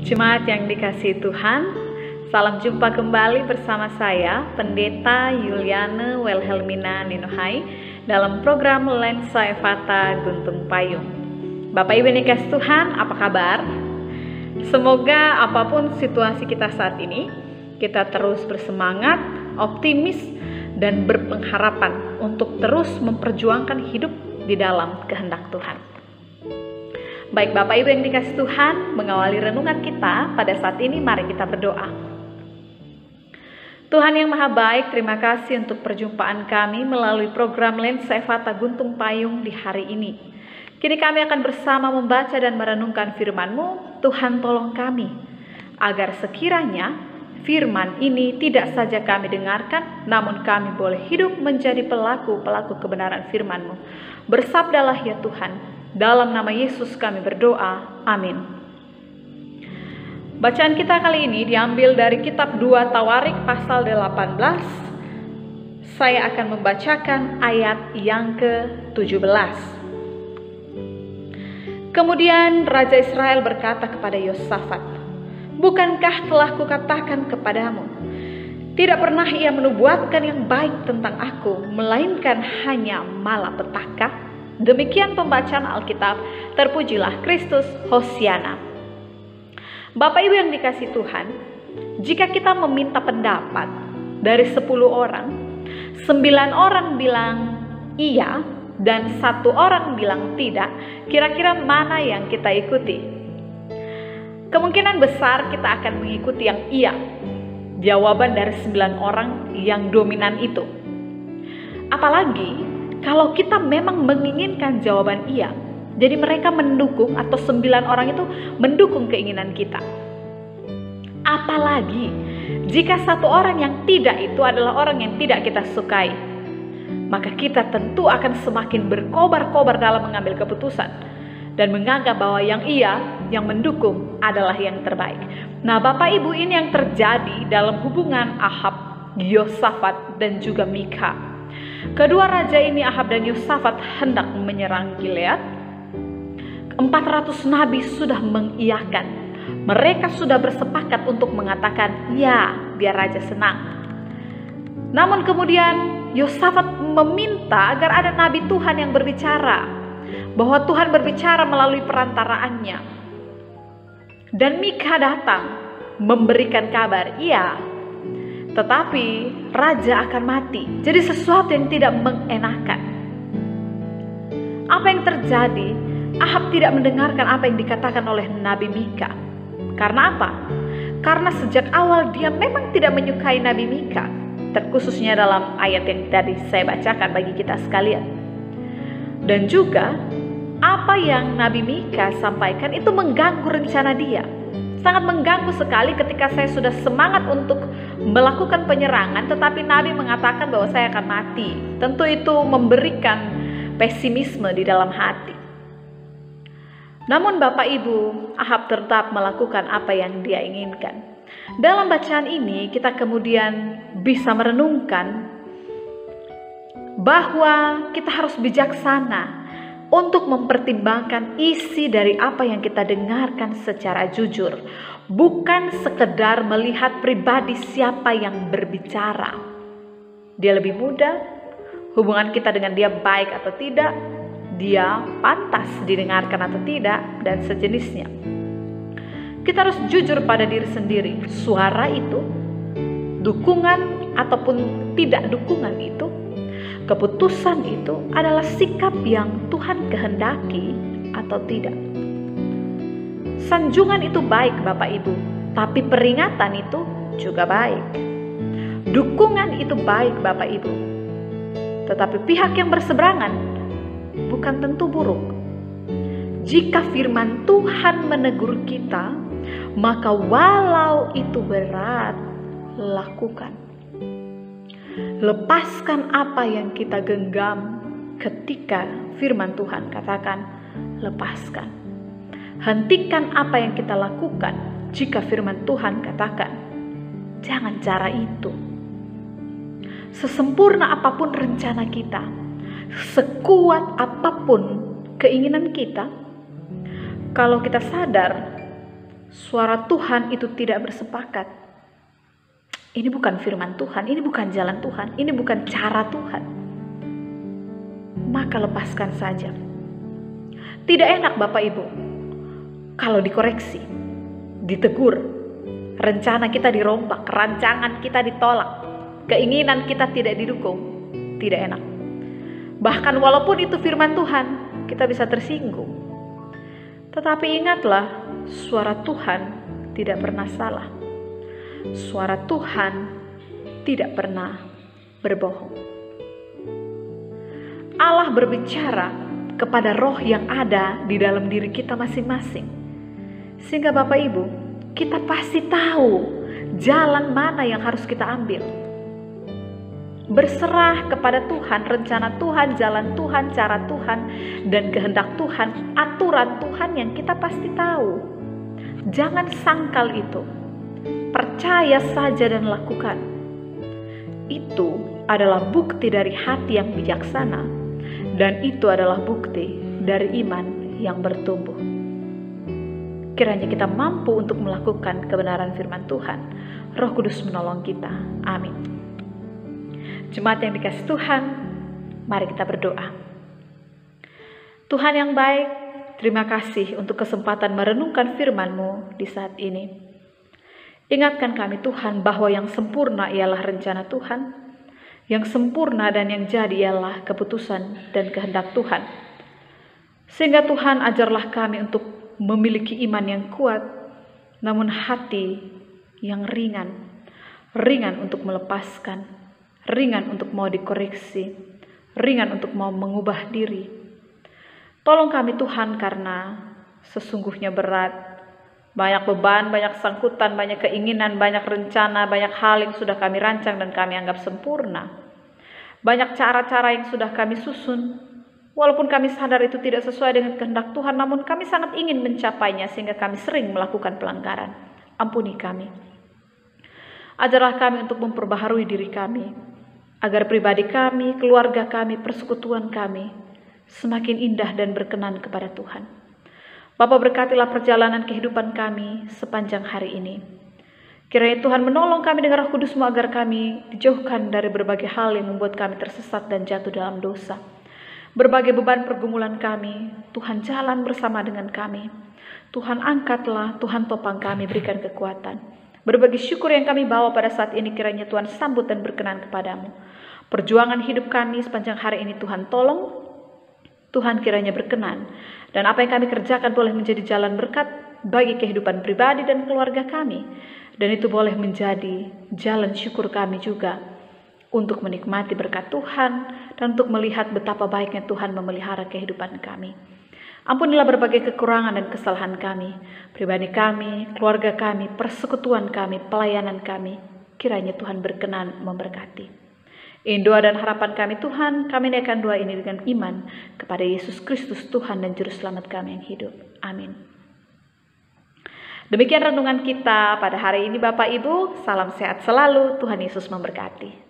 Jemaat yang dikasihi Tuhan, salam jumpa kembali bersama saya, Pendeta Yuliana Wilhelmina Ninohai, dalam program Lensa Ephata Guntung Payung. Bapak Ibu yang dikasihi Tuhan, apa kabar? Semoga apapun situasi kita saat ini, kita terus bersemangat, optimis, dan berpengharapan untuk terus memperjuangkan hidup di dalam kehendak Tuhan. Baik Bapak Ibu yang dikasihi Tuhan, mengawali renungan kita pada saat ini, mari kita berdoa. Tuhan yang Maha Baik, terima kasih untuk perjumpaan kami melalui program Lensa Ephata Guntung Payung di hari ini. Kini kami akan bersama membaca dan merenungkan firman-Mu. Tuhan tolong kami, agar sekiranya firman ini tidak saja kami dengarkan, namun kami boleh hidup menjadi pelaku-pelaku kebenaran firman-Mu. Bersabdalah ya Tuhan, dalam nama Yesus kami berdoa, amin. Bacaan kita kali ini diambil dari kitab 2 Tawarik pasal 18. Saya akan membacakan ayat yang ke-17. Kemudian Raja Israel berkata kepada Yosafat, "Bukankah telah kukatakan kepadamu, tidak pernah ia menubuatkan yang baik tentang aku, melainkan hanya malapetaka?" Demikian pembacaan Alkitab. Terpujilah Kristus, Hosiana. Bapak Ibu yang dikasihi Tuhan, jika kita meminta pendapat dari 10 orang, 9 orang bilang iya dan 1 orang bilang tidak, kira-kira mana yang kita ikuti? Kemungkinan besar kita akan mengikuti yang iya, jawaban dari 9 orang yang dominan itu. Apalagi kalau kita memang menginginkan jawaban iya, jadi mereka mendukung atau 9 orang itu mendukung keinginan kita. Apalagi jika 1 orang yang tidak itu adalah orang yang tidak kita sukai, maka kita tentu akan semakin berkobar-kobar dalam mengambil keputusan dan menganggap bahwa yang iya, yang mendukung adalah yang terbaik. Nah Bapak Ibu, ini yang terjadi dalam hubungan Ahab, Yosafat, dan juga Mikha. Kedua raja ini, Ahab dan Yosafat, hendak menyerang Gilead. 400 nabi sudah mengiyakan. Mereka sudah bersepakat untuk mengatakan ya, biar raja senang. Namun kemudian Yosafat meminta agar ada nabi Tuhan yang berbicara, bahwa Tuhan berbicara melalui perantaraannya. Dan Mikha datang memberikan kabar, iya, tetapi raja akan mati. Jadi sesuatu yang tidak mengenakan. Apa yang terjadi? Ahab tidak mendengarkan apa yang dikatakan oleh Nabi Mikha. Karena apa? Karena sejak awal dia memang tidak menyukai Nabi Mikha, terkhususnya dalam ayat yang tadi saya bacakan bagi kita sekalian. Dan juga apa yang Nabi Mikha sampaikan itu mengganggu rencana dia. Sangat mengganggu sekali ketika saya sudah semangat untuk melakukan penyerangan, tetapi Nabi mengatakan bahwa saya akan mati. Tentu itu memberikan pesimisme di dalam hati. Namun Bapak Ibu, Ahab tetap melakukan apa yang dia inginkan. Dalam bacaan ini kita kemudian bisa merenungkan bahwa kita harus bijaksana untuk mempertimbangkan isi dari apa yang kita dengarkan secara jujur, bukan sekedar melihat pribadi siapa yang berbicara. Dia lebih muda, hubungan kita dengan dia baik atau tidak, dia pantas didengarkan atau tidak, dan sejenisnya. Kita harus jujur pada diri sendiri. Suara itu, dukungan ataupun tidak dukungan itu, keputusan itu adalah sikap yang Tuhan kehendaki atau tidak. Sanjungan itu baik Bapak Ibu, tapi peringatan itu juga baik. Dukungan itu baik Bapak Ibu, tetapi pihak yang berseberangan bukan tentu buruk. Jika firman Tuhan menegur kita, maka walau itu berat, lakukan. Lepaskan apa yang kita genggam ketika firman Tuhan katakan lepaskan. Hentikan apa yang kita lakukan jika firman Tuhan katakan jangan cara itu. Sesempurna apapun rencana kita, sekuat apapun keinginan kita, kalau kita sadar suara Tuhan itu tidak bersepakat. Ini bukan firman Tuhan, ini bukan jalan Tuhan, ini bukan cara Tuhan. Maka lepaskan saja. Tidak enak Bapak Ibu kalau dikoreksi, ditegur, rencana kita dirombak, rancangan kita ditolak, keinginan kita tidak didukung. Tidak enak. Bahkan walaupun itu firman Tuhan, kita bisa tersinggung. Tetapi ingatlah, suara Tuhan tidak pernah salah. Suara Tuhan tidak pernah berbohong. Allah berbicara kepada roh yang ada di dalam diri kita masing-masing. Sehingga Bapak Ibu, kita pasti tahu jalan mana yang harus kita ambil. Berserah kepada Tuhan, rencana Tuhan, jalan Tuhan, cara Tuhan, dan kehendak Tuhan, aturan Tuhan yang kita pasti tahu. Jangan sangkal itu. Percaya saja dan lakukan. Itu adalah bukti dari hati yang bijaksana, dan itu adalah bukti dari iman yang bertumbuh. Kiranya kita mampu untuk melakukan kebenaran firman Tuhan. Roh Kudus menolong kita. Amin. Jemaat yang dikasihi Tuhan, mari kita berdoa. Tuhan yang baik, terima kasih untuk kesempatan merenungkan firman-Mu di saat ini. Ingatkan kami Tuhan bahwa yang sempurna ialah rencana Tuhan, yang sempurna dan yang jadi ialah keputusan dan kehendak Tuhan. Sehingga Tuhan ajarlah kami untuk memiliki iman yang kuat, namun hati yang ringan untuk melepaskan, ringan untuk mau dikoreksi, ringan untuk mau mengubah diri. Tolong kami Tuhan, karena sesungguhnya berat. Banyak beban, banyak sangkutan, banyak keinginan, banyak rencana, banyak hal yang sudah kami rancang dan kami anggap sempurna. Banyak cara-cara yang sudah kami susun. Walaupun kami sadar itu tidak sesuai dengan kehendak Tuhan, namun kami sangat ingin mencapainya sehingga kami sering melakukan pelanggaran. Ampuni kami. Ajarlah kami untuk memperbaharui diri kami, agar pribadi kami, keluarga kami, persekutuan kami semakin indah dan berkenan kepada Tuhan. Bapa, berkatilah perjalanan kehidupan kami sepanjang hari ini. Kiranya Tuhan menolong kami dengan Roh Kudus-Mu agar kami dijauhkan dari berbagai hal yang membuat kami tersesat dan jatuh dalam dosa. Berbagai beban pergumulan kami, Tuhan jalan bersama dengan kami. Tuhan angkatlah, Tuhan topang kami, berikan kekuatan. Berbagai syukur yang kami bawa pada saat ini kiranya Tuhan sambut dan berkenan kepadamu. Perjuangan hidup kami sepanjang hari ini Tuhan tolong, Tuhan kiranya berkenan. Dan apa yang kami kerjakan boleh menjadi jalan berkat bagi kehidupan pribadi dan keluarga kami. Dan itu boleh menjadi jalan syukur kami juga untuk menikmati berkat Tuhan dan untuk melihat betapa baiknya Tuhan memelihara kehidupan kami. Ampunilah berbagai kekurangan dan kesalahan kami, pribadi kami, keluarga kami, persekutuan kami, pelayanan kami. Kiranya Tuhan berkenan memberkati. Ini doa dan harapan kami Tuhan, kami naikkan doa ini dengan iman kepada Yesus Kristus Tuhan dan Juru Selamat kami yang hidup. Amin. Demikian renungan kita pada hari ini Bapak Ibu, salam sehat selalu, Tuhan Yesus memberkati.